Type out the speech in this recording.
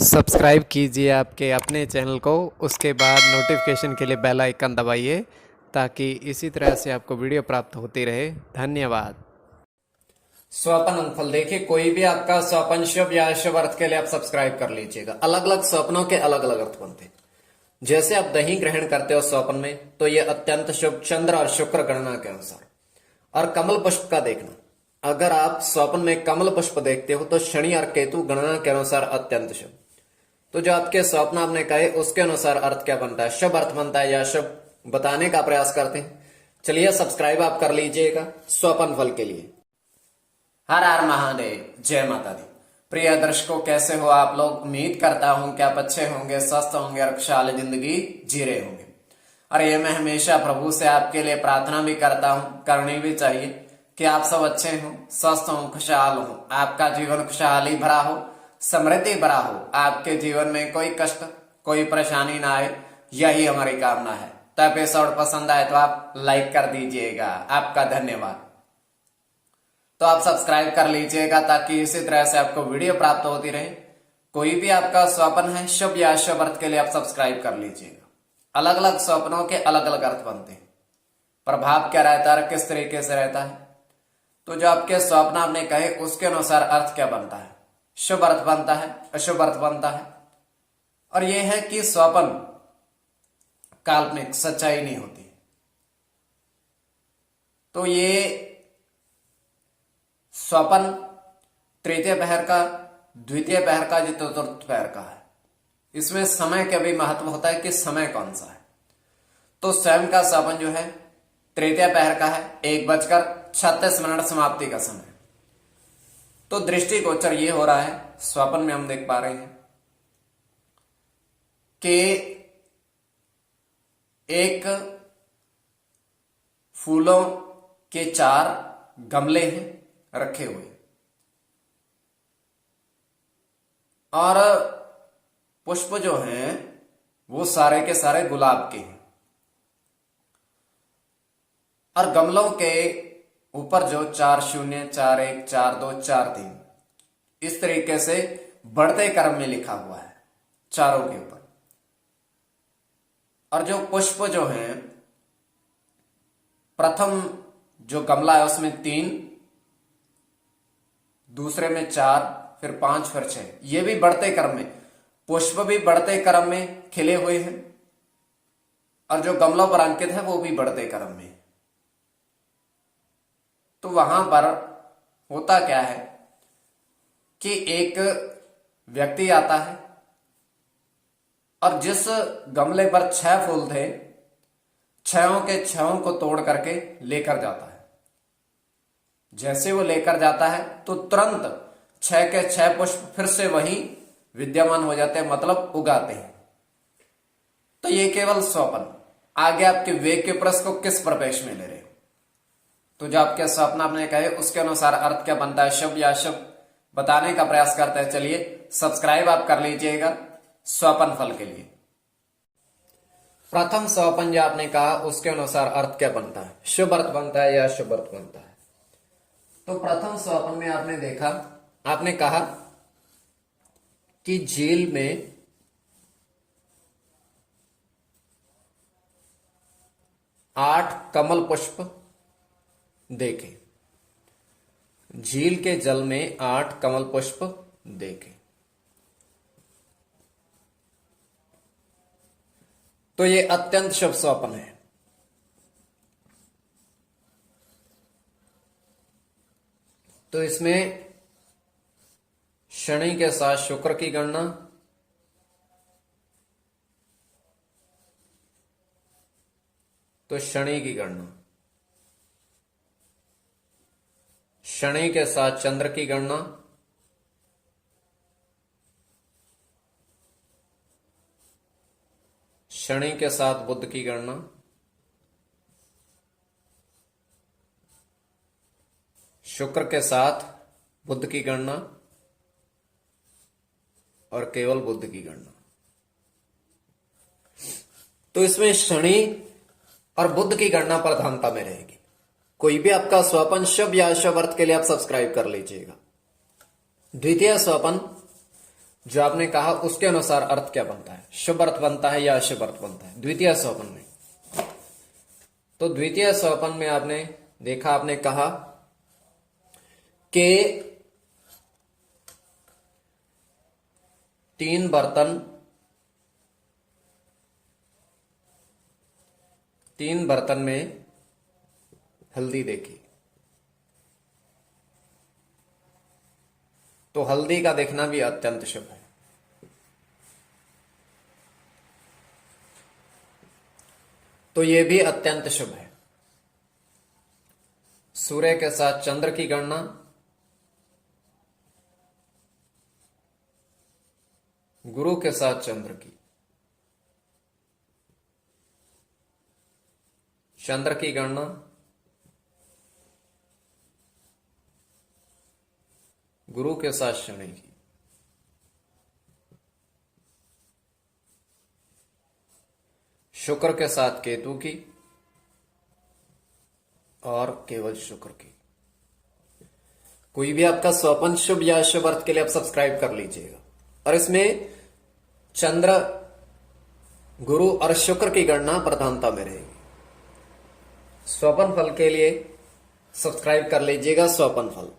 Subscribe कीजिए आपके अपने चैनल को, उसके बाद नोटिफिकेशन के लिए बेल आइकन दबाइए ताकि इसी तरह से आपको वीडियो प्राप्त होती रहे। धन्यवाद। स्वपन अंगफल देखिए, कोई भी आपका स्वपन शुभ या अशुभ अर्थ के लिए आप सब्सक्राइब कर लीजिएगा। अलग अलग स्वप्नों के अलग अलग अर्थ बनते हैं। जैसे आप दही ग्रहण करते हो स्वप्न में, तो ये अत्यंत शुभ चंद्र और शुक्र गणना के अनुसार। और कमल पुष्प का देखना, अगर आप स्वप्न में कमल पुष्प देखते हो तो शनि और केतु गणना के अनुसार अत्यंत शुभ। तो जो आपके स्वप्न आपने कहे उसके अनुसार अर्थ क्या बनता है, शुभ अर्थ बनता है या शुभ, बताने का प्रयास करते हैं। चलिए सब्सक्राइब आप कर लीजिएगा स्वपन फल के लिए। हर हर महादेव, जय माता दी। प्रिय दर्शकों, कैसे हो आप लोग? उम्मीद करता हूं कि आप अच्छे होंगे, स्वस्थ होंगे और खुशहाल जिंदगी जी रहे होंगे। और ये मैं हमेशा प्रभु से आपके लिए प्रार्थना भी करता हूं, करनी भी चाहिए, कि आप सब अच्छे हों, स्वस्थ हों, खुशहाल हों, आपका जीवन खुशहाली भरा हो, समृद्धि भरा हो, आपके जीवन में कोई कष्ट कोई परेशानी ना आए, यही हमारी कामना है। तो एपिसोड पसंद आए तो आप लाइक कर दीजिएगा, आपका धन्यवाद। तो आप सब्सक्राइब कर लीजिएगा ताकि इसी तरह से आपको वीडियो प्राप्त होती रहे। कोई भी आपका स्वप्न है शुभ या अशुभ अर्थ के लिए आप सब्सक्राइब कर लीजिएगा। अलग अलग स्वप्नों के अलग अलग अर्थ बनते हैं। प्रभाव क्या रहता है, किस तरीके से रहता है, तो जो आपके स्वप्न आपने कहे उसके अनुसार अर्थ क्या बनता है। शुभ अर्थ बनता है, अशुभ अर्थ बनता है। और यह है कि स्वप्न काल्पनिक, सच्चाई नहीं होती। तो ये स्वपन तृतीय पहर का, द्वितीय पहर का, चतुर्थ पहर का है। इसमें समय का भी महत्व होता है कि समय कौन सा है। तो स्वयं का स्वपन जो है तृतीय पहर का है, 1:36 समाप्ति का समय। तो दृष्टिगोचर ये हो रहा है, स्वपन में हम देख पा रहे हैं कि एक फूलों के 4 गमले हैं रखे हुए, और पुष्प जो हैं वो सारे के सारे गुलाब के हैं। और गमलों के ऊपर जो 4 0 4 1 4 2 4 3 इस तरीके से बढ़ते क्रम में लिखा हुआ है चारों के ऊपर। और जो पुष्प जो हैं, प्रथम जो गमला है उसमें 3, दूसरे में 4, फिर 5, फिर 6, ये भी बढ़ते क्रम में, पुष्प भी बढ़ते क्रम में खिले हुए हैं, और जो गमलों पर अंकित है वो भी बढ़ते क्रम में। तो वहां पर होता क्या है कि एक व्यक्ति आता है और जिस गमले पर 6 फूल थे, 6 के 6 को तोड़ करके लेकर जाता है। जैसे वो लेकर जाता है तो तुरंत 6 के 6 पुष्प फिर से वही विद्यमान हो जाते हैं, मतलब उगाते हैं। तो ये केवल स्वप्न। आगे आपके वेग के प्रश्न को किस प्रवेश में ले रहे हो, तो जो आपके स्वप्न आपने कहे उसके अनुसार अर्थ क्या बनता है, शुभ या अशुभ, बताने का प्रयास करते हैं। चलिए सब्सक्राइब आप कर लीजिएगा स्वपन फल के लिए। प्रथम स्वपन जो आपने कहा उसके अनुसार अर्थ क्या बनता है, शुभ अर्थ बनता है या अशुभ अर्थ बनता है। तो प्रथम स्वपन में आपने देखा, आपने कहा कि झील में 8 कमल पुष्प देखे, झील के जल में 8 कमल पुष्प देखे। तो ये अत्यंत शुभ स्वप्न है। तो इसमें शनि के साथ शुक्र की गणना, तो शनि की गणना, शनि के साथ चंद्र की गणना, शनि के साथ बुध की गणना, शुक्र के साथ बुध की गणना, और केवल बुध की गणना। तो इसमें शनि और बुध की गणना प्रधानता में रहेगी। कोई भी आपका स्वपन शुभ या अशुभ अर्थ के लिए आप सब्सक्राइब कर लीजिएगा। द्वितीय स्वपन जो आपने कहा उसके अनुसार अर्थ क्या बनता है, शुभ अर्थ बनता है या अशुभ अर्थ बनता है द्वितीय स्वपन में। तो द्वितीय स्वपन में आपने देखा, आपने कहा कि 3 बर्तन में हल्दी देखी। तो हल्दी का देखना भी अत्यंत शुभ है। तो यह भी अत्यंत शुभ है। सूर्य के साथ चंद्र की गणना, गुरु के साथ चंद्र की, चंद्र की गणना, गुरु के साथ शनि की, शुक्र के साथ केतु की और केवल शुक्र की। कोई भी आपका स्वपन शुभ या अशुभ अर्थ के लिए आप सब्सक्राइब कर लीजिएगा। और इसमें चंद्र, गुरु और शुक्र की गणना प्रधानता में रहेगी। स्वपन फल के लिए सब्सक्राइब कर लीजिएगा स्वपन फल।